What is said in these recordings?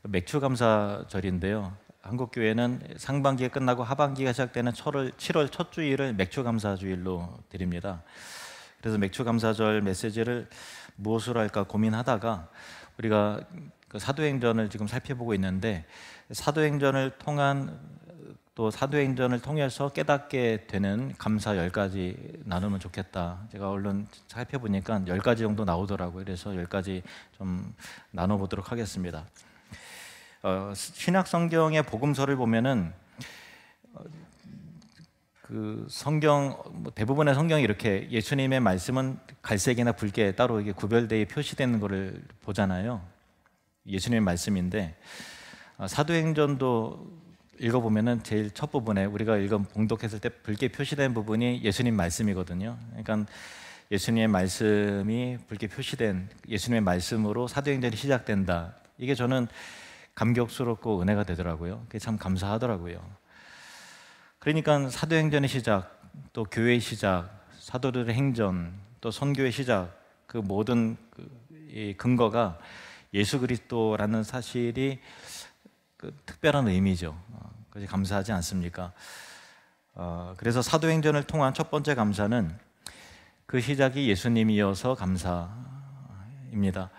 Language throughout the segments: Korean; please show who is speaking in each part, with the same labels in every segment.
Speaker 1: 맥주 감사절인데요. 한국 교회는 상반기가 끝나고 하반기가 시작되는 7월 첫 주일을 맥주 감사주일로 드립니다. 그래서 맥주 감사절 메시지를 무엇으로 할까 고민하다가 우리가 그 사도행전을 지금 살펴보고 있는데, 사도행전을 통해서 깨닫게 되는 감사 10가지 나누면 좋겠다. 제가 얼른 살펴보니까 10가지 정도 나오더라고요. 그래서 10가지 좀 나눠보도록 하겠습니다. 신약 성경의 복음서를 보면은 그 성경 대부분의 성경이 이렇게 예수님의 말씀은 갈색이나 붉게 따로 이게 구별되어 표시되는 것을 보잖아요. 예수님의 말씀인데, 사도행전도 읽어보면은 제일 첫 부분에 우리가 봉독했을 때 붉게 표시된 부분이 예수님 말씀이거든요. 그러니까 예수님의 말씀이 붉게 표시된 예수님의 말씀으로 사도행전이 시작된다. 이게 저는 감격스럽고 은혜가 되더라고요. 그게 참 감사하더라고요. 그러니까 사도행전의 시작, 또 교회의 시작, 사도들의 행전, 또 선교의 시작, 그 모든 이 근거가 예수 그리스도라는 사실이 그 특별한 의미죠. 그것이 감사하지 않습니까? 그래서 사도행전을 통한 첫 번째 감사는 그 시작이 예수님이어서 감사입니다.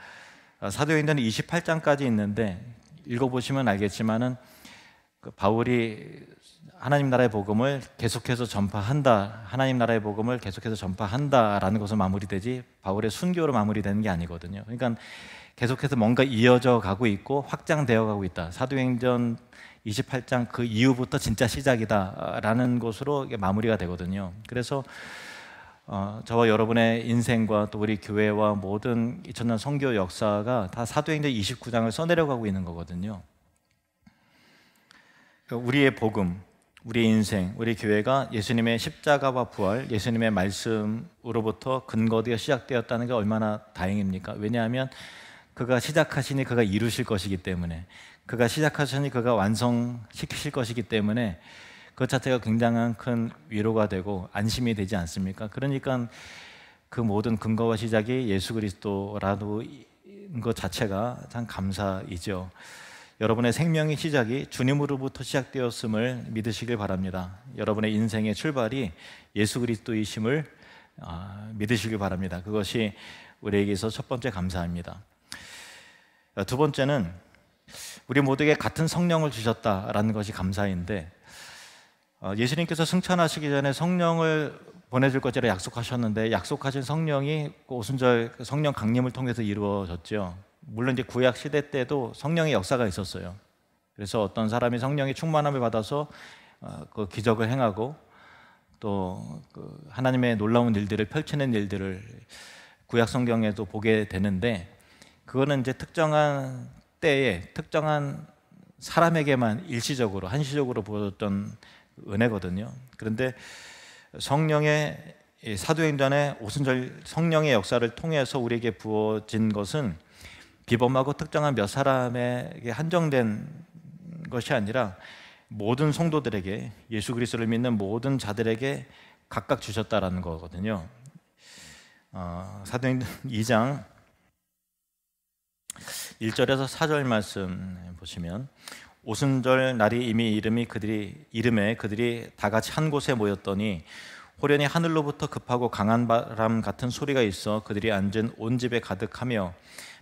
Speaker 1: 사도행전은 28장까지 있는데 읽어보시면 알겠지만은 그 바울이 하나님 나라의 복음을 계속해서 전파한다, 하나님 나라의 복음을 계속해서 전파한다라는 것으로 마무리되지 바울의 순교로 마무리되는 게 아니거든요. 그러니까 계속해서 뭔가 이어져 가고 있고 확장되어 가고 있다. 사도행전 28장 그 이후부터 진짜 시작이다라는 것으로 마무리가 되거든요. 그래서 저와 여러분의 인생과 또 우리 교회와 모든 2000년 선교 역사가 다 사도행전 29장을 써내려가고 있는 거거든요. 우리의 복음, 우리의 인생, 우리 교회가 예수님의 십자가와 부활, 예수님의 말씀으로부터 근거되어 시작되었다는 게 얼마나 다행입니까? 왜냐하면 그가 시작하시니 그가 이루실 것이기 때문에, 그가 시작하시니 그가 완성시키실 것이기 때문에 그 자체가 굉장한 큰 위로가 되고 안심이 되지 않습니까? 그러니까 그 모든 근거와 시작이 예수 그리스도라는 것 자체가 참 감사이죠. 여러분의 생명의 시작이 주님으로부터 시작되었음을 믿으시길 바랍니다. 여러분의 인생의 출발이 예수 그리스도이심을 믿으시길 바랍니다. 그것이 우리에게서 첫 번째 감사입니다. 두 번째는 우리 모두에게 같은 성령을 주셨다라는 것이 감사인데, 예수님께서 승천하시기 전에 성령을 보내줄 것이라 약속하셨는데 약속하신 성령이 오순절 성령 강림을 통해서 이루어졌죠. 물론 이제 구약 시대 때도 성령의 역사가 있었어요. 그래서 어떤 사람이 성령의 충만함을 받아서 그 기적을 행하고 또 그 하나님의 놀라운 일들을 펼치는 일들을 구약 성경에도 보게 되는데, 그거는 이제 특정한 때에 특정한 사람에게만 일시적으로 한시적으로 보여줬던 은혜거든요. 그런데 성령의 사도행전의 오순절 성령의 역사를 통해서 우리에게 부어진 것은 비범하고 특정한 몇 사람에게 한정된 것이 아니라 모든 성도들에게, 예수 그리스도를 믿는 모든 자들에게 각각 주셨다라는 거거든요. 사도행전 2장 1절에서 4절 말씀 보시면, 오순절 날이 이미 이름에 그들이 다 같이 한 곳에 모였더니 호련히 하늘로부터 급하고 강한 바람 같은 소리가 있어 그들이 앉은 온 집에 가득하며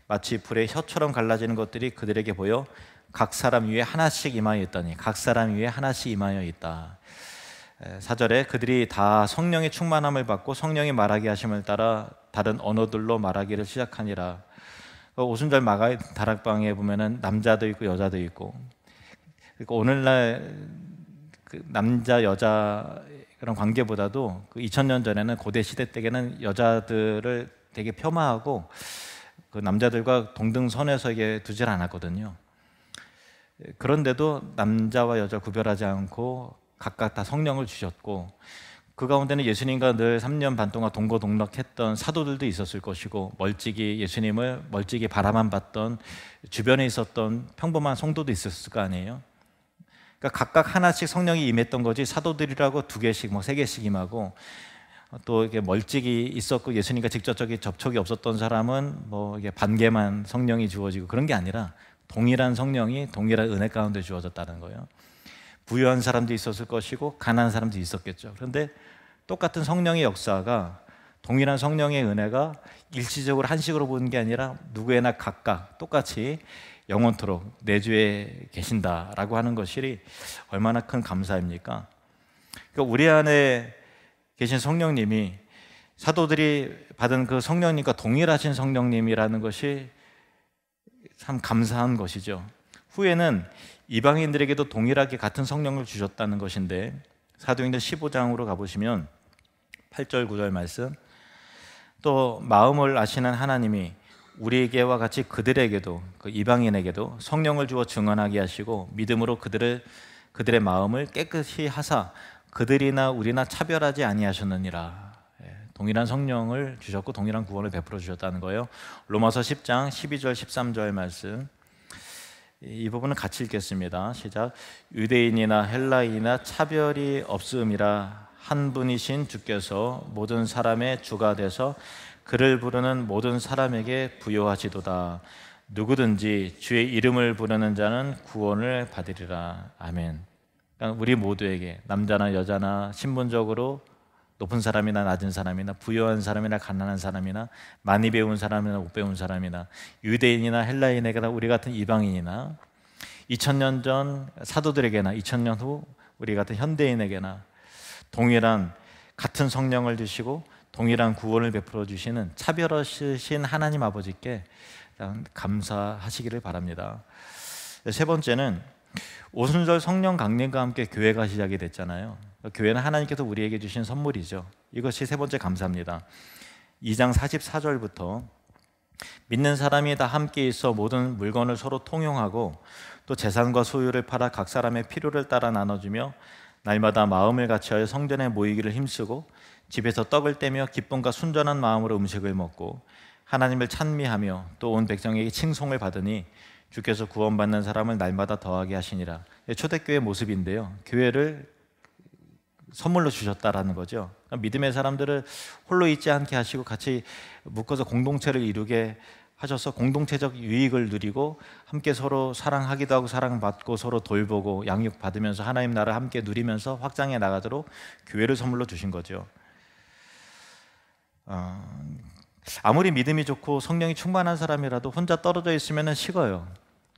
Speaker 1: 마치 불의 혀처럼 갈라지는 것들이 그들에게 보여 각 사람 위에 하나씩 임하여 있다니, 각 사람 위에 하나씩 임하여 있다. 4절에 그들이 다 성령의 충만함을 받고 성령이 말하게 하심을 따라 다른 언어들로 말하기를 시작하니라. 오순절 마가의 다락방에 보면은 남자도 있고 여자도 있고, 그러니까 오늘날 그 남자 여자 그런 관계보다도 그 2000년 전에는 고대 시대 때에는 여자들을 되게 폄하하고 그 남자들과 동등선에서 이게 두질 않았거든요. 그런데도 남자와 여자 구별하지 않고 각각 다 성령을 주셨고, 그 가운데는 예수님과 늘 3년 반 동안 동거동락했던 사도들도 있었을 것이고, 예수님을 멀찍이 바라만 봤던 주변에 있었던 평범한 성도도 있었을 거 아니에요. 그러니까 각각 하나씩 성령이 임했던 거지, 사도들이라고 2개씩, 3개씩 임하고, 또 이게 멀찍이 있었고 예수님과 직접적인 접촉이 없었던 사람은 이게 반개만 성령이 주어지고 그런 게 아니라 동일한 성령이 동일한 은혜 가운데 주어졌다는 거예요. 부유한 사람도 있었을 것이고 가난한 사람도 있었겠죠. 그런데 똑같은 성령의 역사가, 동일한 성령의 은혜가 일시적으로 한식으로 보는 게 아니라 누구에나 각각 똑같이 영원토록 내주에 계신다라고 하는 것이 얼마나 큰 감사입니까? 그러니까 우리 안에 계신 성령님이 사도들이 받은 그 성령님과 동일하신 성령님이라는 것이 참 감사한 것이죠. 후에는 이방인들에게도 동일하게 같은 성령을 주셨다는 것인데, 사도행전 15장으로 가보시면 8절 9절 말씀, 또 마음을 아시는 하나님이 우리에게와 같이 그들에게도, 그 이방인에게도 성령을 주어 증언하게 하시고 믿음으로 그들의 마음을 깨끗이 하사 그들이나 우리나 차별하지 아니하셨느니라. 동일한 성령을 주셨고 동일한 구원을 베풀어 주셨다는 거예요. 로마서 10장 12절 13절 말씀, 이 부분은 같이 읽겠습니다. 시작. 유대인이나 헬라인이나 차별이 없음이라 한 분이신 주께서 모든 사람의 주가 되서 그를 부르는 모든 사람에게 부요하시도다. 누구든지 주의 이름을 부르는 자는 구원을 받으리라. 아멘. 그러니까 우리 모두에게, 남자나 여자나 신분적으로 높은 사람이나 낮은 사람이나 부유한 사람이나 가난한 사람이나 많이 배운 사람이나 못 배운 사람이나 유대인이나 헬라인에게나 우리 같은 이방인이나 2000년 전 사도들에게나 2000년 후 우리 같은 현대인에게나 동일한 같은 성령을 주시고 동일한 구원을 베풀어 주시는 차별 없으신 하나님 아버지께 감사하시기를 바랍니다. 세 번째는 오순절 성령 강림과 함께 교회가 시작이 됐잖아요. 교회는 하나님께서 우리에게 주신 선물이죠. 이것이 세 번째 감사입니다. 2장 44절부터 믿는 사람이 다 함께 있어 모든 물건을 서로 통용하고 또 재산과 소유를 팔아 각 사람의 필요를 따라 나눠주며 날마다 마음을 같이하여 성전에 모이기를 힘쓰고 집에서 떡을 떼며 기쁨과 순전한 마음으로 음식을 먹고 하나님을 찬미하며 또 온 백성에게 칭송을 받으니 주께서 구원받는 사람을 날마다 더하게 하시니라. 초대교회 모습인데요, 교회를 선물로 주셨다라는 거죠. 그러니까 믿음의 사람들을 홀로 있지 않게 하시고 같이 묶어서 공동체를 이루게 하셔서 공동체적 유익을 누리고 함께 서로 사랑하기도 하고 사랑받고 서로 돌보고 양육받으면서 하나님 나라를 함께 누리면서 확장해 나가도록 교회를 선물로 주신 거죠. 아무리 믿음이 좋고 성령이 충만한 사람이라도 혼자 떨어져 있으면 식어요.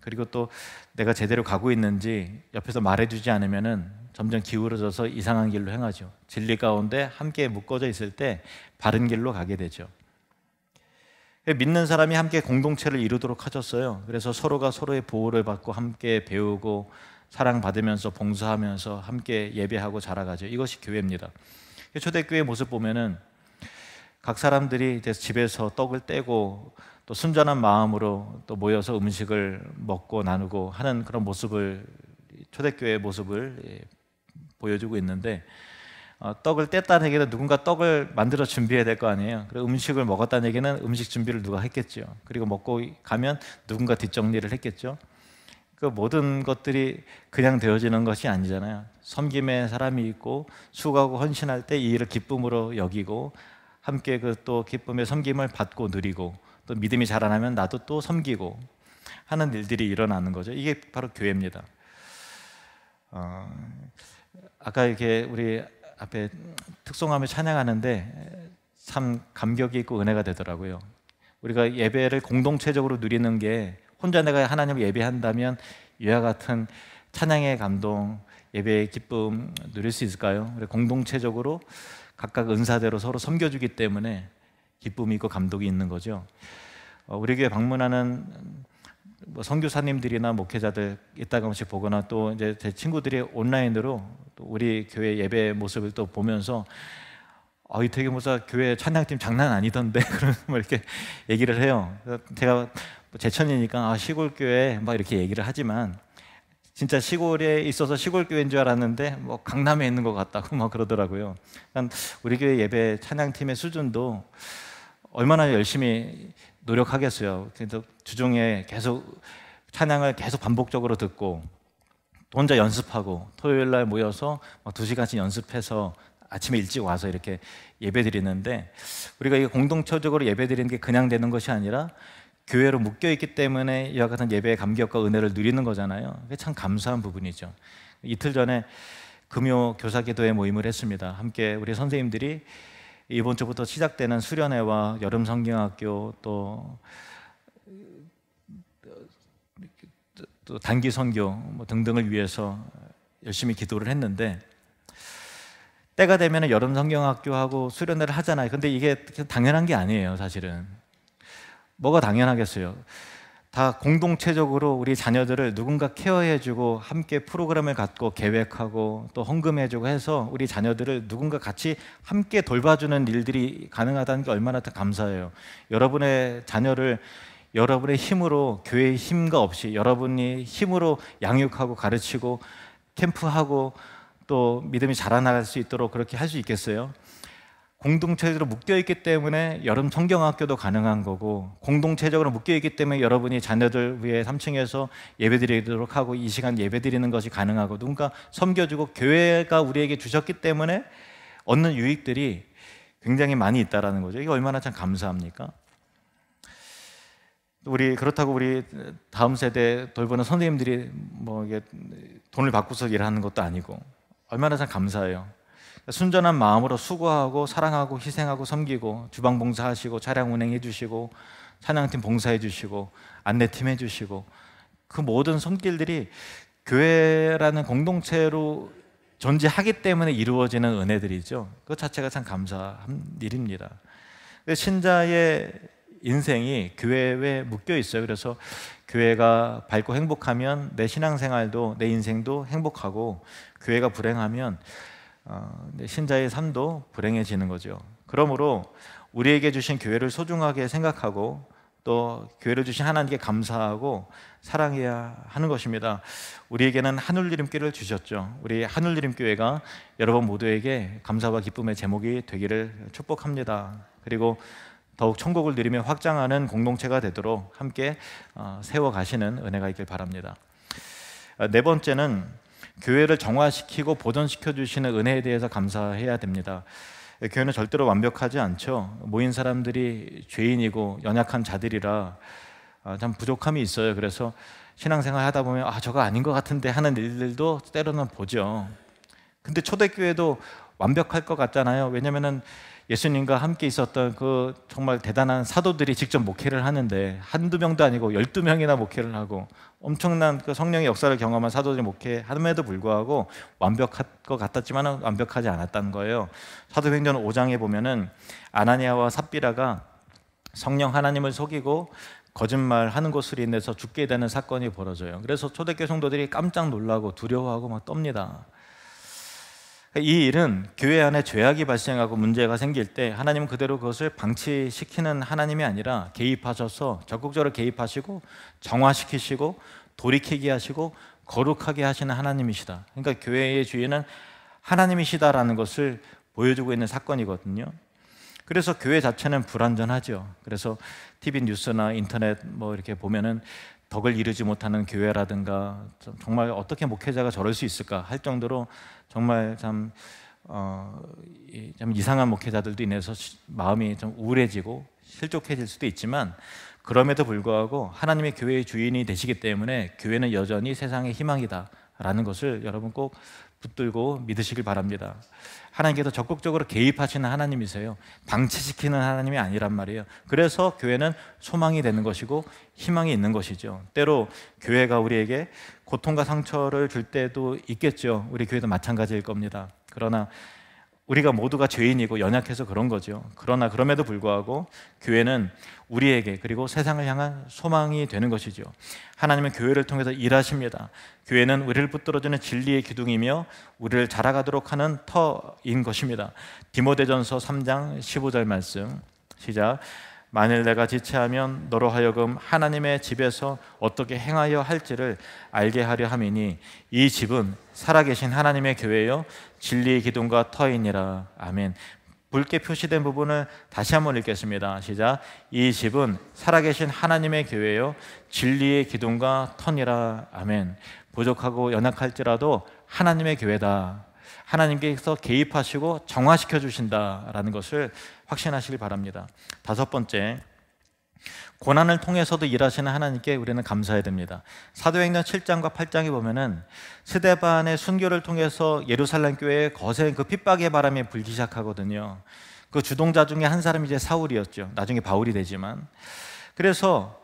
Speaker 1: 그리고 또 내가 제대로 가고 있는지 옆에서 말해주지 않으면 점점 기울어져서 이상한 길로 행하죠. 진리 가운데 함께 묶어져 있을 때 바른 길로 가게 되죠. 믿는 사람이 함께 공동체를 이루도록 하셨어요. 그래서 서로가 서로의 보호를 받고 함께 배우고 사랑받으면서 봉사하면서 함께 예배하고 자라가죠. 이것이 교회입니다. 초대교회 모습 보면은 각 사람들이 이제 집에서 떡을 떼고 또 순전한 마음으로 또 모여서 음식을 먹고 나누고 하는 그런 모습을, 초대교회의 모습을 보여주고 있는데, 떡을 뗐다는 얘기는 누군가 떡을 만들어 준비해야 될 거 아니에요. 그리고 음식을 먹었다는 얘기는 음식 준비를 누가 했겠죠. 그리고 먹고 가면 누군가 뒷정리를 했겠죠. 그 모든 것들이 그냥 되어지는 것이 아니잖아요. 섬김의 사람이 있고 수고하고 헌신할 때 이 일을 기쁨으로 여기고 함께 그 또 기쁨의 섬김을 받고 누리고 또 믿음이 자라나면 나도 또 섬기고 하는 일들이 일어나는 거죠. 이게 바로 교회입니다. 아까 이렇게 우리 앞에 특송하며 찬양하는데 참 감격이 있고 은혜가 되더라고요. 우리가 예배를 공동체적으로 누리는 게, 혼자 내가 하나님을 예배한다면 이와 같은 찬양의 감동, 예배의 기쁨 누릴 수 있을까요? 공동체적으로 각각 은사대로 서로 섬겨주기 때문에 기쁨이 있고 감동이 있는 거죠. 우리 교회 방문하는 선교사님들이나 목회자들 이따가 한번씩 보거나 또 이제 제 친구들이 온라인으로 또 우리 교회 예배 모습을 또 보면서 이태기 목사 교회 찬양팀 장난 아니던데 그런 뭐 이렇게 얘기를 해요. 제가 제천이니까 시골 교회 막 이렇게 얘기를 하지만 진짜 시골에 있어서 시골 교회인 줄 알았는데 뭐 강남에 있는 것 같다고 막 그러더라고요. 그러니까 우리 교회 예배 찬양팀의 수준도 얼마나 열심히 노력하겠어요. 그래서 주중에 계속 찬양을 계속 반복적으로 듣고 혼자 연습하고 토요일 날 모여서 2시간씩 연습해서 아침에 일찍 와서 이렇게 예배 드리는데, 우리가 이게 공동체적으로 예배 드리는 게 그냥 되는 것이 아니라 교회로 묶여있기 때문에 이와 같은 예배의 감격과 은혜를 누리는 거잖아요. 그게 참 감사한 부분이죠. 이틀 전에 금요 교사기도회 모임을 했습니다. 함께 우리 선생님들이 이번 주부터 시작되는 수련회와 여름 성경학교 또 단기 선교 등등을 위해서 열심히 기도를 했는데, 때가 되면 여름 성경학교하고 수련회를 하잖아요. 근데 이게 당연한 게 아니에요. 사실은 뭐가 당연하겠어요. 다 공동체적으로 우리 자녀들을 누군가 케어해주고 함께 프로그램을 갖고 계획하고 또 헌금해주고 해서 우리 자녀들을 누군가 같이 함께 돌봐주는 일들이 가능하다는 게 얼마나 더 감사해요. 여러분의 자녀를 여러분의 힘으로, 교회의 힘과 없이 여러분이 힘으로 양육하고 가르치고 캠프하고 또 믿음이 자라나갈 수 있도록 그렇게 할 수 있겠어요? 공동체적으로 묶여있기 때문에 여름 성경학교도 가능한 거고, 공동체적으로 묶여있기 때문에 여러분이 자녀들 위해 3층에서 예배드리도록 하고 이 시간 예배드리는 것이 가능하고, 누군가 섬겨주고 교회가 우리에게 주셨기 때문에 얻는 유익들이 굉장히 많이 있다는 거죠. 이게 얼마나 참 감사합니까? 그렇다고 우리 다음 세대 돌보는 선생님들이 뭐 이게 돈을 받고서 일하는 것도 아니고 얼마나 참 감사해요. 순전한 마음으로 수고하고 사랑하고 희생하고 섬기고 주방 봉사하시고 차량 운행해 주시고 찬양팀 봉사해 주시고 안내팀 해 주시고 그 모든 손길들이 교회라는 공동체로 존재하기 때문에 이루어지는 은혜들이죠. 그 자체가 참 감사한 일입니다. 신자의 인생이 교회에 묶여 있어요. 그래서 교회가 밝고 행복하면 내 신앙생활도 내 인생도 행복하고, 교회가 불행하면 신자의 삶도 불행해지는 거죠. 그러므로 우리에게 주신 교회를 소중하게 생각하고 또 교회를 주신 하나님께 감사하고 사랑해야 하는 것입니다. 우리에게는 하늘이름교회를 주셨죠. 우리 하늘이름교회가 여러분 모두에게 감사와 기쁨의 제목이 되기를 축복합니다. 그리고 더욱 천국을 누리며 확장하는 공동체가 되도록 함께 세워가시는 은혜가 있길 바랍니다. 네 번째는 교회를 정화시키고 보존시켜 주시는 은혜에 대해서 감사해야 됩니다. 교회는 절대로 완벽하지 않죠. 모인 사람들이 죄인이고 연약한 자들이라 참 부족함이 있어요. 그래서 신앙생활 하다 보면 저거 아닌 것 같은데 하는 일들도 때로는 보죠. 근데 초대교회도 완벽할 것 같잖아요. 왜냐면은 예수님과 함께 있었던 그 정말 대단한 사도들이 직접 목회를 하는데 한두 명도 아니고 12명이나 목회를 하고 엄청난 그 성령의 역사를 경험한 사도들이 목회함에도 불구하고 완벽할 것 같았지만 완벽하지 않았다는 거예요. 사도행전 5장에 보면은 아나니아와 삽비라가 성령 하나님을 속이고 거짓말하는 것으로 인해서 죽게 되는 사건이 벌어져요. 그래서 초대교회 성도들이 깜짝 놀라고 두려워하고 막 떱니다. 이 일은 교회 안에 죄악이 발생하고 문제가 생길 때 하나님은 그대로 그것을 방치시키는 하나님이 아니라 개입하셔서 적극적으로 개입하시고 정화시키시고 돌이키게 하시고 거룩하게 하시는 하나님이시다. 그러니까 교회의 주인은 하나님이시다라는 것을 보여주고 있는 사건이거든요. 그래서 교회 자체는 불완전하죠. 그래서 TV 뉴스나 인터넷 뭐 이렇게 보면은 덕을 이루지 못하는 교회라든가 정말 어떻게 목회자가 저럴 수 있을까 할 정도로 정말 참 이상한 목회자들도 인해서 마음이 좀 우울해지고 실족해질 수도 있지만, 그럼에도 불구하고 하나님의 교회의 주인이 되시기 때문에 교회는 여전히 세상의 희망이다라는 것을 여러분 꼭 붙들고 믿으시길 바랍니다. 하나님께서 적극적으로 개입하시는 하나님이세요. 방치시키는 하나님이 아니란 말이에요. 그래서 교회는 소망이 되는 것이고 희망이 있는 것이죠. 때로 교회가 우리에게 고통과 상처를 줄 때도 있겠죠. 우리 교회도 마찬가지일 겁니다. 그러나 우리가 모두가 죄인이고 연약해서 그런 거죠. 그러나 그럼에도 불구하고 교회는 우리에게 그리고 세상을 향한 소망이 되는 것이죠. 하나님은 교회를 통해서 일하십니다. 교회는 우리를 붙들어주는 진리의 기둥이며 우리를 자라가도록 하는 터인 것입니다. 디모데전서 3장 15절 말씀 시작. 만일 내가 지체하면 너로 하여금 하나님의 집에서 어떻게 행하여 할지를 알게 하려 함이니 이 집은 살아계신 하나님의 교회요 진리의 기둥과 터이니라. 아멘. 붉게 표시된 부분을 다시 한번 읽겠습니다. 시작. 이 집은 살아계신 하나님의 교회요 진리의 기둥과 터니라. 아멘. 부족하고 연약할지라도 하나님의 교회다. 하나님께서 개입하시고 정화시켜 주신다라는 것을 확신하시길 바랍니다. 다섯 번째, 고난을 통해서도 일하시는 하나님께 우리는 감사해야 됩니다. 사도행전 7장과 8장에 보면은 스데반의 순교를 통해서 예루살렘 교회에 거센 그 핍박의 바람이 불기 시작하거든요. 그 주동자 중에 한 사람이 이제 사울이었죠. 나중에 바울이 되지만. 그래서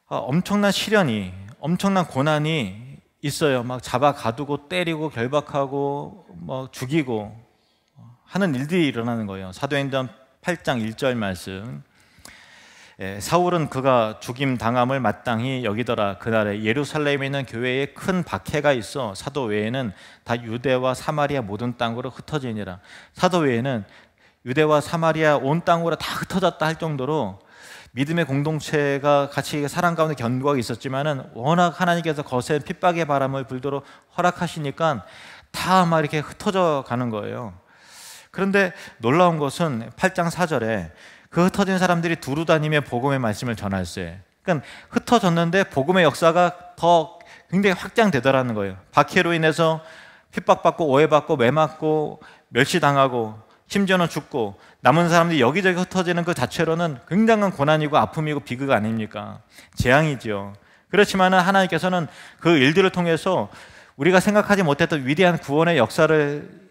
Speaker 1: 엄청난 시련이, 엄청난 고난이 있어요. 막 잡아 가두고 때리고 결박하고 뭐 죽이고 하는 일들이 일어나는 거예요. 사도행전 8장 1절 말씀. 사울은 그가 죽임 당함을 마땅히 여기더라. 그날에 예루살렘에 있는 교회에 큰 박해가 있어 사도 외에는 다 유대와 사마리아 모든 땅으로 흩어지니라. 사도 외에는 유대와 사마리아 온 땅으로 다 흩어졌다 할 정도로 믿음의 공동체가 같이 사랑 가운데 견고하게 있었지만은 워낙 하나님께서 거센 핍박의 바람을 불도록 허락하시니까 다 막 이렇게 흩어져 가는 거예요. 그런데 놀라운 것은 8장 4절에 그 흩어진 사람들이 두루 다니며 복음의 말씀을 전할세. 그러니까 흩어졌는데 복음의 역사가 더 굉장히 확장되더라는 거예요. 박해로 인해서 핍박받고 오해받고 매맞고 멸시당하고 심지어는 죽고 남은 사람들이 여기저기 흩어지는 그 자체로는 굉장한 고난이고 아픔이고 비극 아닙니까? 재앙이죠. 그렇지만 하나님께서는 그 일들을 통해서 우리가 생각하지 못했던 위대한 구원의 역사를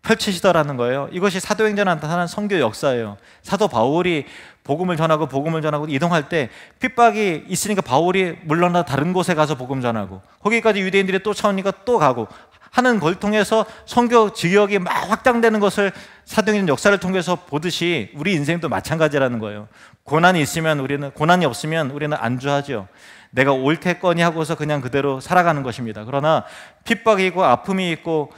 Speaker 1: 펼치시더라는 거예요. 이것이 사도행전에 나타나는 선교 역사예요. 사도 바울이 복음을 전하고 이동할 때 핍박이 있으니까 바울이 물러나 다른 곳에 가서 복음 전하고 거기까지 유대인들이 또 차오니까 또 가고 하는 걸 통해서 선교 지역이 막 확장되는 것을 사도행전 역사를 통해서 보듯이 우리 인생도 마찬가지라는 거예요. 고난이 없으면 우리는 안주하죠. 내가 옳겠거니 하고서 그냥 그대로 살아가는 것입니다. 그러나 핍박이 있고 아픔이 있고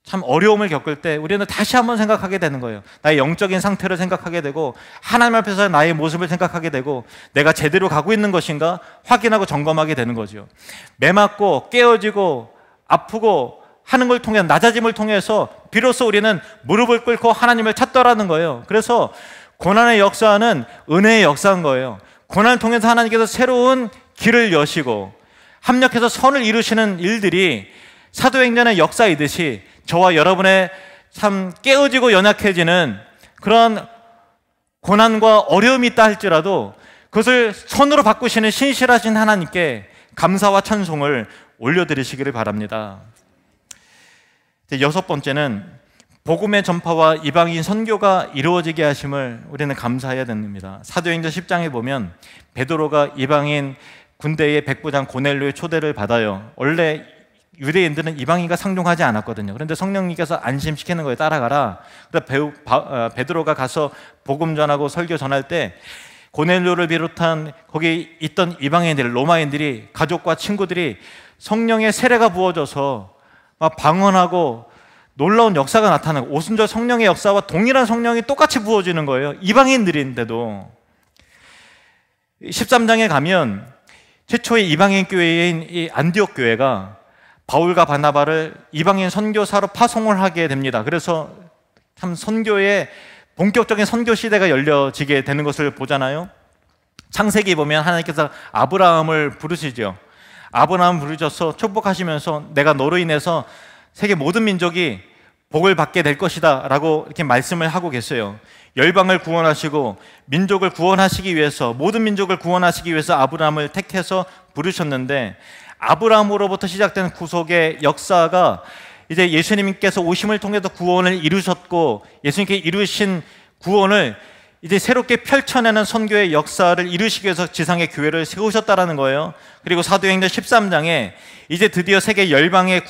Speaker 1: 참 어려움을 겪을 때 우리는 다시 한번 생각하게 되는 거예요. 나의 영적인 상태를 생각하게 되고 하나님 앞에서 나의 모습을 생각하게 되고 내가 제대로 가고 있는 것인가 확인하고 점검하게 되는 거죠. 매맞고 깨어지고 아프고 하는 걸 통해 낮아짐을 통해서 비로소 우리는 무릎을 꿇고 하나님을 찾더라는 거예요. 그래서 고난의 역사는 은혜의 역사인 거예요. 고난을 통해서 하나님께서 새로운 길을 여시고 합력해서 선을 이루시는 일들이 사도행전의 역사이듯이 저와 여러분의 참 깨어지고 연약해지는 그런 고난과 어려움이 있다 할지라도 그것을 선으로 바꾸시는 신실하신 하나님께 감사와 찬송을 올려드리시기를 바랍니다. 여섯 번째는 복음의 전파와 이방인 선교가 이루어지게 하심을 우리는 감사해야 됩니다. 사도행전 10장에 보면 베드로가 이방인 군대의 백부장 고넬료의 초대를 받아요. 원래 유대인들은 이방인과 상종하지 않았거든요. 그런데 성령님께서 안심시키는 거에 따라가라. 그래서 베드로가 가서 복음 전하고 설교 전할 때 고넬료를 비롯한 거기 있던 이방인들, 로마인들이 가족과 친구들이 성령의 세례가 부어져서 막 방언하고 놀라운 역사가 나타나고 오순절 성령의 역사와 동일한 성령이 똑같이 부어지는 거예요. 이방인들인데도. 13장에 가면 최초의 이방인 교회인 이 안디옥 교회가 바울과 바나바를 이방인 선교사로 파송을 하게 됩니다. 그래서 참 선교의 본격적인 선교 시대가 열려지게 되는 것을 보잖아요. 창세기 보면 하나님께서 아브라함을 부르시죠. 아브라함을 부르셔서 축복하시면서 내가 너로 인해서 세계 모든 민족이 복을 받게 될 것이다 라고 이렇게 말씀을 하고 계세요. 열방을 구원하시고 민족을 구원하시기 위해서 모든 민족을 구원하시기 위해서 아브라함을 택해서 부르셨는데 아브라함으로부터 시작된 구속의 역사가 이제 예수님께서 오심을 통해서 구원을 이루셨고 예수님께 이루신 구원을 이제 새롭게 펼쳐내는 선교의 역사를 이루시기 위해서 지상의 교회를 세우셨다라는 거예요. 그리고 사도행전 13장에 이제 드디어 세계 열방을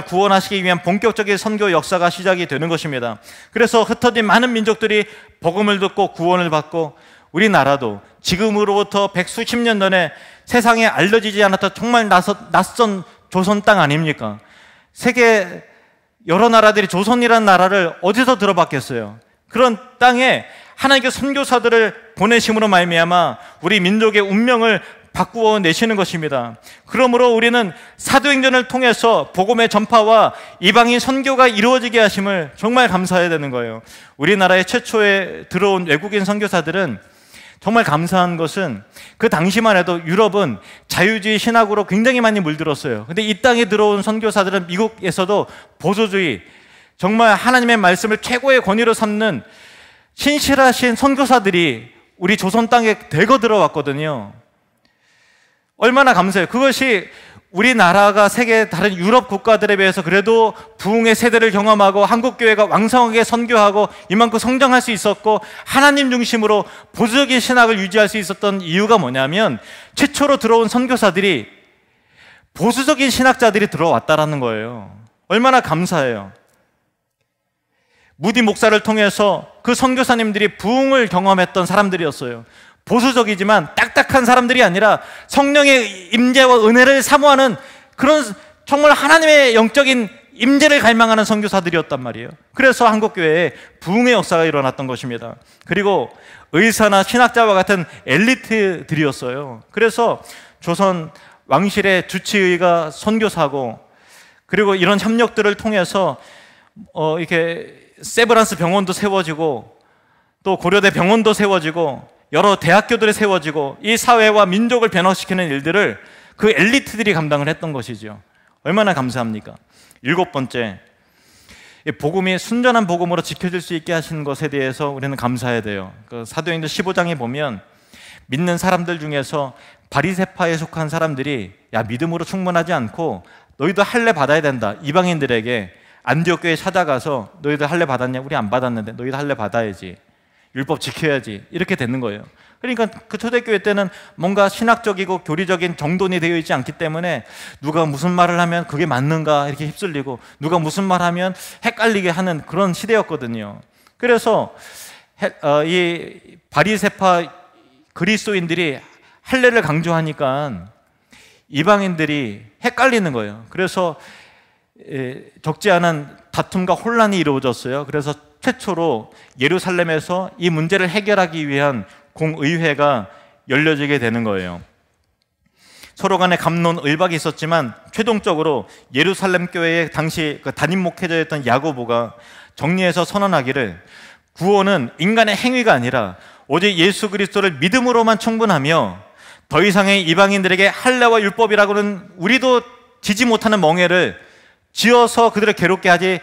Speaker 1: 구원하시기 위한 본격적인 선교 역사가 시작이 되는 것입니다. 그래서 흩어진 많은 민족들이 복음을 듣고 구원을 받고 우리나라도 지금으로부터 백수십 년 전에 세상에 알려지지 않았던 정말 낯선 조선 땅 아닙니까? 세계 여러 나라들이 조선이라는 나라를 어디서 들어봤겠어요? 그런 땅에 하나님께서 선교사들을 보내심으로 말미암아 우리 민족의 운명을 바꾸어 내시는 것입니다. 그러므로 우리는 사도행전을 통해서 복음의 전파와 이방인 선교가 이루어지게 하심을 정말 감사해야 되는 거예요. 우리나라에 최초에 들어온 외국인 선교사들은 정말 감사한 것은 그 당시만 해도 유럽은 자유주의 신학으로 굉장히 많이 물들었어요. 근데 이 땅에 들어온 선교사들은 미국에서도 보수주의, 정말 하나님의 말씀을 최고의 권위로 삼는 신실하신 선교사들이 우리 조선 땅에 대거 들어왔거든요. 얼마나 감사해요. 그것이 우리나라가 세계 다른 유럽 국가들에 비해서 그래도 부흥의 세대를 경험하고 한국교회가 왕성하게 선교하고 이만큼 성장할 수 있었고 하나님 중심으로 보수적인 신학을 유지할 수 있었던 이유가 뭐냐면 최초로 들어온 선교사들이 보수적인 신학자들이 들어왔다라는 거예요. 얼마나 감사해요. 무디 목사를 통해서 그 선교사님들이 부흥을 경험했던 사람들이었어요. 보수적이지만 딱딱한 사람들이 아니라 성령의 임재와 은혜를 사모하는 그런 정말 하나님의 영적인 임재를 갈망하는 선교사들이었단 말이에요. 그래서 한국교회에 부흥의 역사가 일어났던 것입니다. 그리고 의사나 신학자와 같은 엘리트들이었어요. 그래서 조선 왕실의 주치의가 선교사고, 그리고 이런 협력들을 통해서 이렇게 세브란스 병원도 세워지고 또 고려대 병원도 세워지고 여러 대학교들이 세워지고 이 사회와 민족을 변화시키는 일들을 그 엘리트들이 감당을 했던 것이죠. 얼마나 감사합니까? 7번째, 복음이 순전한 복음으로 지켜질 수 있게 하신 것에 대해서 우리는 감사해야 돼요. 그 사도행전 15장에 보면 믿는 사람들 중에서 바리새파에 속한 사람들이 야, 믿음으로 충분하지 않고 너희도 할례 받아야 된다. 이방인들에게 안디옥 교회에 찾아가서 너희들 할례 받았냐? 우리 안 받았는데 너희도 할례 받아야지. 율법 지켜야지. 이렇게 되는 거예요. 그러니까 그 초대교회 때는 뭔가 신학적이고 교리적인 정돈이 되어 있지 않기 때문에 누가 무슨 말을 하면 그게 맞는가 이렇게 휩쓸리고 누가 무슨 말 하면 헷갈리게 하는 그런 시대였거든요. 그래서 이 바리새파 그리스도인들이 할례를 강조하니까 이방인들이 헷갈리는 거예요. 그래서 적지 않은 다툼과 혼란이 이루어졌어요. 그래서 최초로 예루살렘에서 이 문제를 해결하기 위한 공의회가 열려지게 되는 거예요. 서로 간에 갑론 을박이 있었지만 최종적으로 예루살렘 교회의 당시 그 담임 목회자였던 야고보가 정리해서 선언하기를 구원은 인간의 행위가 아니라 오직 예수 그리스도를 믿음으로만 충분하며 더 이상의 이방인들에게 할례와 율법이라고는 우리도 지지 못하는 멍에를 지어서 그들을 괴롭게 하지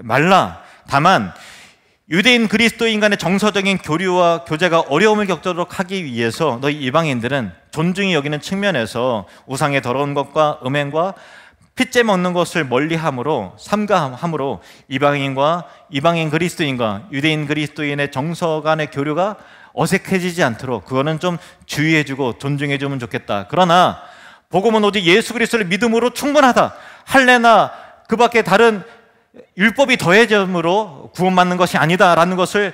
Speaker 1: 말라. 다만 유대인 그리스도인 간의 정서적인 교류와 교제가 어려움을 겪도록 하기 위해서 너희 이방인들은 존중이 여기는 측면에서 우상의 더러운 것과 음행과 핏째 먹는 것을 멀리함으로 삼가함으로 이방인 그리스도인과 유대인 그리스도인의 정서 간의 교류가 어색해지지 않도록 그거는 좀 주의해주고 존중해주면 좋겠다. 그러나 복음은 오직 예수 그리스도를 믿음으로 충분하다. 할례나 그 밖에 다른 율법이 더해짐으로 구원받는 것이 아니다라는 것을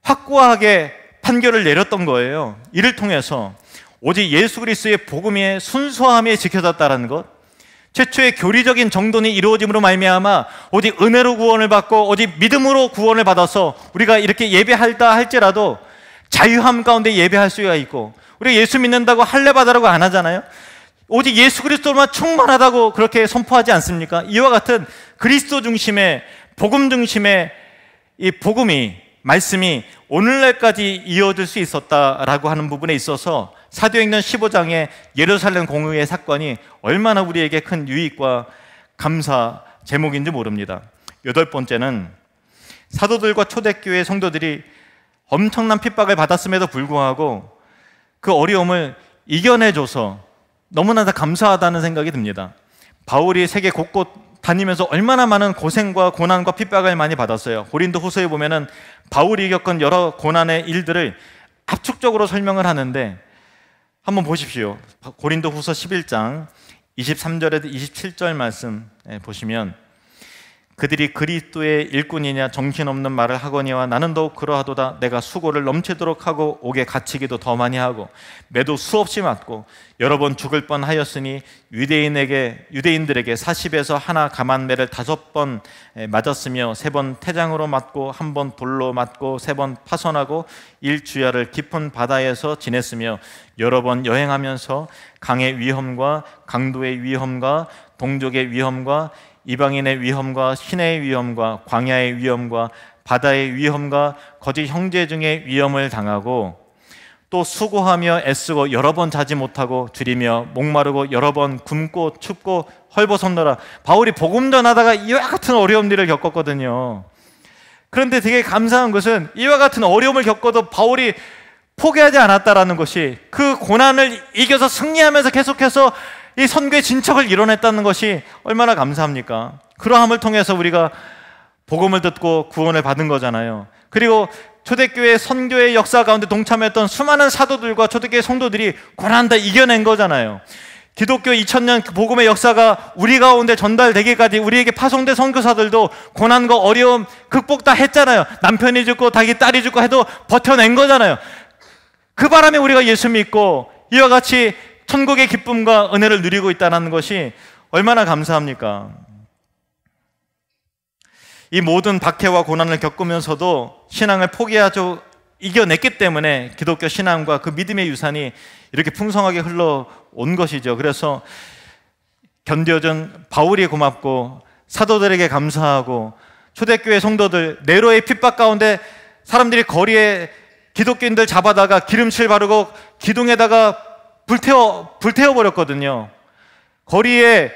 Speaker 1: 확고하게 판결을 내렸던 거예요. 이를 통해서 오직 예수 그리스도의 복음의 순수함이 지켜졌다는 것, 최초의 교리적인 정돈이 이루어짐으로 말미암아 오직 은혜로 구원을 받고 오직 믿음으로 구원을 받아서 우리가 이렇게 예배할다 할지라도 자유함 가운데 예배할 수가 있고, 우리가 예수 믿는다고 할례 받으라고 안 하잖아요. 오직 예수 그리스도만 충만하다고 그렇게 선포하지 않습니까? 이와 같은 그리스도 중심의 복음 중심의 이 복음이 말씀이 오늘날까지 이어질 수 있었다라고 하는 부분에 있어서 사도행전 15장의 예루살렘 공의회 사건이 얼마나 우리에게 큰 유익과 감사 제목인지 모릅니다. 8번째는 사도들과 초대교회 성도들이 엄청난 핍박을 받았음에도 불구하고 그 어려움을 이겨내줘서 너무나 감사하다는 생각이 듭니다. 바울이 세계 곳곳 다니면서 얼마나 많은 고생과 고난과 핍박을 많이 받았어요. 고린도 후서에 보면은 바울이 겪은 여러 고난의 일들을 압축적으로 설명을 하는데 한번 보십시오. 고린도 후서 11장 23절에서 27절 말씀 보시면 그들이 그리스도의 일꾼이냐 정신없는 말을 하거니와 나는 더욱 그러하도다. 내가 수고를 넘치도록 하고 옥에 갇히기도 더 많이 하고 매도 수없이 맞고 여러 번 죽을 뻔하였으니 유대인들에게 40에서 하나 감한매를 5번 맞았으며 3번 태장으로 맞고 1번 돌로 맞고 3번 파손하고 일주야를 깊은 바다에서 지냈으며 여러 번 여행하면서 강의 위험과 강도의 위험과 동족의 위험과 이방인의 위험과 시내의 위험과 광야의 위험과 바다의 위험과 거짓 형제 중의 위험을 당하고 또 수고하며 애쓰고 여러 번 자지 못하고 줄이며 목마르고 여러 번 굶고 춥고 헐벗었노라. 바울이 복음 전하다가 이와 같은 어려움들을 겪었거든요. 그런데 되게 감사한 것은 이와 같은 어려움을 겪어도 바울이 포기하지 않았다라는 것이, 그 고난을 이겨서 승리하면서 계속해서 이 선교의 진척을 이뤄냈다는 것이 얼마나 감사합니까? 그러함을 통해서 우리가 복음을 듣고 구원을 받은 거잖아요. 그리고 초대교회 선교의 역사 가운데 동참했던 수많은 사도들과 초대교회 성도들이 고난 다 이겨낸 거잖아요. 기독교 2000년 그 복음의 역사가 우리 가운데 전달되기까지 우리에게 파송된 선교사들도 고난과 어려움 극복 다 했잖아요. 남편이 죽고 자기 딸이 죽고 해도 버텨낸 거잖아요. 그 바람에 우리가 예수 믿고 이와 같이 천국의 기쁨과 은혜를 누리고 있다는 것이 얼마나 감사합니까? 이 모든 박해와 고난을 겪으면서도 신앙을 포기하지 이겨냈기 때문에 기독교 신앙과 그 믿음의 유산이 이렇게 풍성하게 흘러온 것이죠. 그래서 견뎌준 바울이 고맙고 사도들에게 감사하고 초대교회 성도들, 네로의 핍박 가운데 사람들이 거리에 기독교인들 잡아다가 기름칠 바르고 기둥에다가 불태워 버렸거든요. 거리에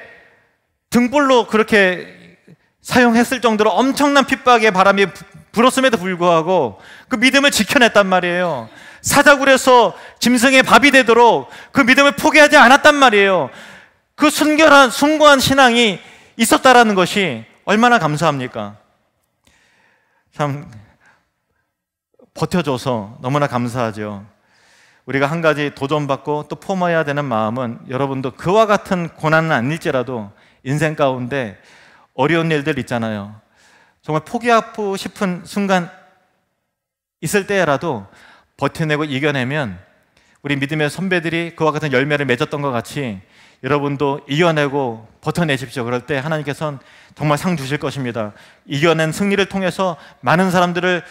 Speaker 1: 등불로 그렇게 사용했을 정도로 엄청난 핍박의 바람이 불었음에도 불구하고 그 믿음을 지켜냈단 말이에요. 사자굴에서 짐승의 밥이 되도록 그 믿음을 포기하지 않았단 말이에요. 그 순결한 숭고한 신앙이 있었다라는 것이 얼마나 감사합니까? 참 버텨줘서 너무나 감사하죠. 우리가 한 가지 도전받고 또 품어야 되는 마음은, 여러분도 그와 같은 고난은 아닐지라도 인생 가운데 어려운 일들 있잖아요. 정말 포기하고 싶은 순간 있을 때라도 버텨내고 이겨내면 우리 믿음의 선배들이 그와 같은 열매를 맺었던 것 같이 여러분도 이겨내고 버텨내십시오. 그럴 때 하나님께서는 정말 상 주실 것입니다. 이겨낸 승리를 통해서 많은 사람들을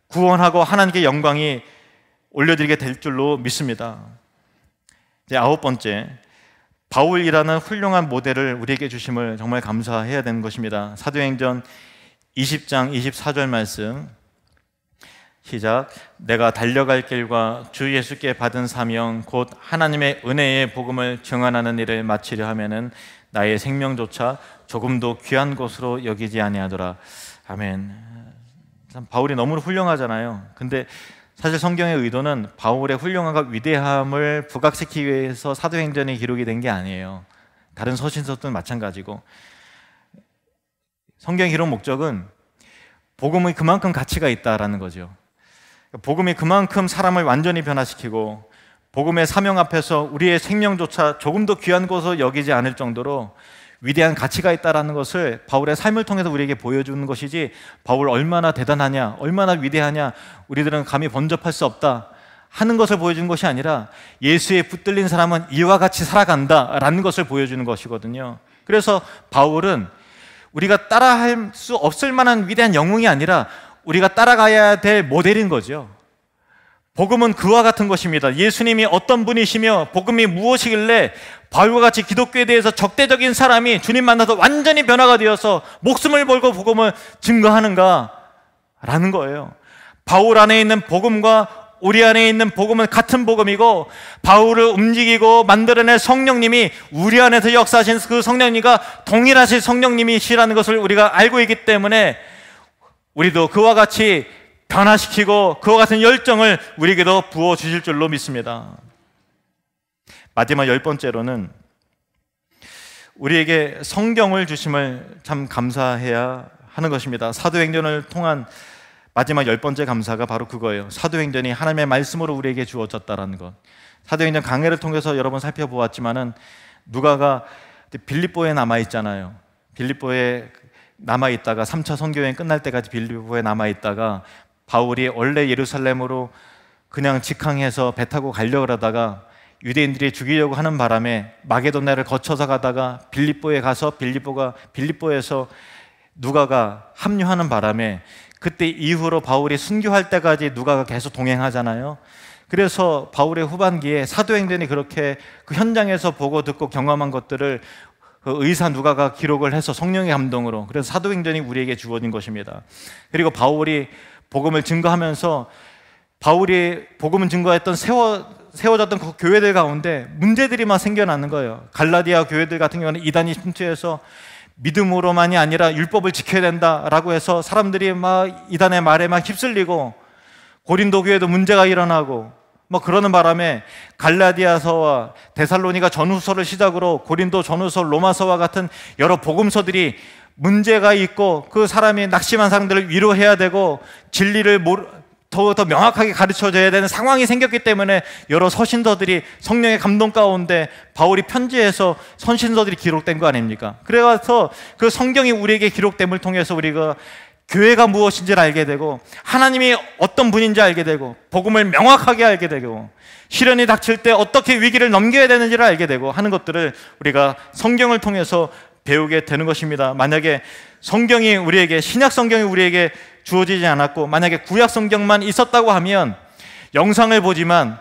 Speaker 1: 구원하고 하나님께 영광이 올려드리게 될 줄로 믿습니다. 이제 9번째, 바울이라는 훌륭한 모델을 우리에게 주심을 정말 감사해야 되는 것입니다. 사도행전 20장 24절 말씀 시작. 내가 달려갈 길과 주 예수께 받은 사명 곧 하나님의 은혜의 복음을 증언하는 일을 마치려 하면은 나의 생명조차 조금도 귀한 것으로 여기지 아니하더라. 아멘. 참 바울이 너무 훌륭하잖아요. 근데 사실 성경의 의도는 바울의 훌륭함과 위대함을 부각시키기 위해서 사도행전이 기록이 된 게 아니에요. 다른 서신서도 마찬가지고, 성경 기록 목적은 복음이 그만큼 가치가 있다라는 거죠. 복음이 그만큼 사람을 완전히 변화시키고 복음의 사명 앞에서 우리의 생명조차 조금도 귀한 것으로 여기지 않을 정도로 위대한 가치가 있다는 것을 바울의 삶을 통해서 우리에게 보여주는 것이지, 바울 얼마나 대단하냐, 얼마나 위대하냐, 우리들은 감히 번접할 수 없다 하는 것을 보여주는 것이 아니라 예수에 붙들린 사람은 이와 같이 살아간다라는 것을 보여주는 것이거든요. 그래서 바울은 우리가 따라할 수 없을 만한 위대한 영웅이 아니라 우리가 따라가야 될 모델인 거죠. 복음은 그와 같은 것입니다. 예수님이 어떤 분이시며 복음이 무엇이길래 바울과 같이 기독교에 대해서 적대적인 사람이 주님 만나서 완전히 변화가 되어서 목숨을 걸고 복음을 증거하는가 라는 거예요. 바울 안에 있는 복음과 우리 안에 있는 복음은 같은 복음이고, 바울을 움직이고 만들어낸 성령님이 우리 안에서 역사하신 그 성령님과 동일하신 성령님이시라는 것을 우리가 알고 있기 때문에 우리도 그와 같이 변화시키고 그와 같은 열정을 우리에게도 부어주실 줄로 믿습니다. 마지막 10번째로는 우리에게 성경을 주심을 참 감사해야 하는 것입니다. 사도행전을 통한 마지막 10번째 감사가 바로 그거예요. 사도행전이 하나님의 말씀으로 우리에게 주어졌다는 것. 사도행전 강해를 통해서 여러 번 살펴보았지만은 누가가 빌립보에 남아있잖아요. 빌립보에 남아있다가 3차 선교여행 끝날 때까지 빌립보에 남아있다가 바울이 원래 예루살렘으로 그냥 직항해서 배 타고 가려고 하다가 유대인들이 죽이려고 하는 바람에 마게도냐를 거쳐서 가다가 빌립보에 가서 빌립보에서 누가가 합류하는 바람에, 그때 이후로 바울이 순교할 때까지 누가가 계속 동행하잖아요. 그래서 바울의 후반기에 사도행전이 그렇게 그 현장에서 보고 듣고 경험한 것들을 그 의사 누가가 기록을 해서 성령의 감동으로, 그래서 사도행전이 우리에게 주어진 것입니다. 그리고 바울이 복음을 증거하면서 바울이 복음을 증거했던 세워졌던 그 교회들 가운데 문제들이 막 생겨나는 거예요. 갈라디아 교회들 같은 경우는 이단이 침투해서 믿음으로만이 아니라 율법을 지켜야 된다라고 해서 사람들이 막 이단의 말에 막 휩쓸리고, 고린도 교회도 문제가 일어나고, 뭐 그러는 바람에 갈라디아서와 데살로니가 전후서를 시작으로 고린도 전후서, 로마서와 같은 여러 복음서들이 문제가 있고 그 사람이 낙심한 사람들을 위로해야 되고 진리를 더 명확하게 가르쳐줘야 되는 상황이 생겼기 때문에 여러 서신서들이 성령의 감동 가운데 바울이 편지해서 서신서들이 기록된 거 아닙니까? 그래서 그 성경이 우리에게 기록됨을 통해서 우리가 교회가 무엇인지를 알게 되고 하나님이 어떤 분인지 알게 되고 복음을 명확하게 알게 되고 시련이 닥칠 때 어떻게 위기를 넘겨야 되는지를 알게 되고 하는 것들을 우리가 성경을 통해서 배우게 되는 것입니다. 만약에 성경이 우리에게, 신약 성경이 우리에게 주어지지 않았고 만약에 구약 성경만 있었다고 하면 영상을 보지만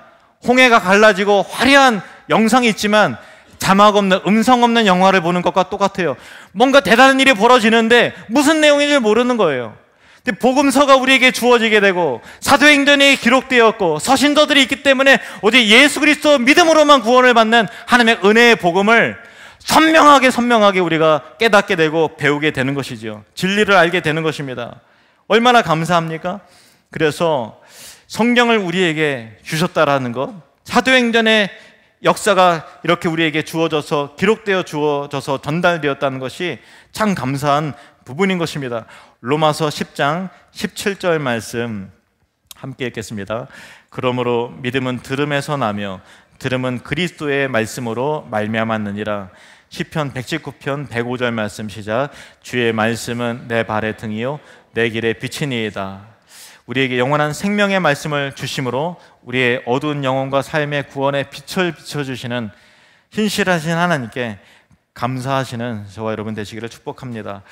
Speaker 1: 홍해가 갈라지고 화려한 영상이 있지만 자막 없는, 음성 없는 영화를 보는 것과 똑같아요. 뭔가 대단한 일이 벌어지는데 무슨 내용인지 모르는 거예요. 근데 복음서가 우리에게 주어지게 되고 사도행전이 기록되었고 서신서들이 있기 때문에 오직 예수 그리스도 믿음으로만 구원을 받는 하나님의 은혜의 복음을 선명하게 우리가 깨닫게 되고 배우게 되는 것이죠. 진리를 알게 되는 것입니다. 얼마나 감사합니까? 그래서 성경을 우리에게 주셨다라는 것, 사도행전의 역사가 이렇게 우리에게 주어져서, 기록되어 주어져서 전달되었다는 것이 참 감사한 부분인 것입니다. 로마서 10장 17절 말씀 함께 읽겠습니다. 그러므로 믿음은 들음에서 나며 들음은 그리스도의 말씀으로 말미암았느니라. 시편 119편 105절 말씀 시작. 주의 말씀은 내 발의 등이요 내 길의 빛이니이다. 우리에게 영원한 생명의 말씀을 주심으로 우리의 어두운 영혼과 삶의 구원의 빛을 비춰주시는 신실하신 하나님께 감사하시는 저와 여러분 되시기를 축복합니다.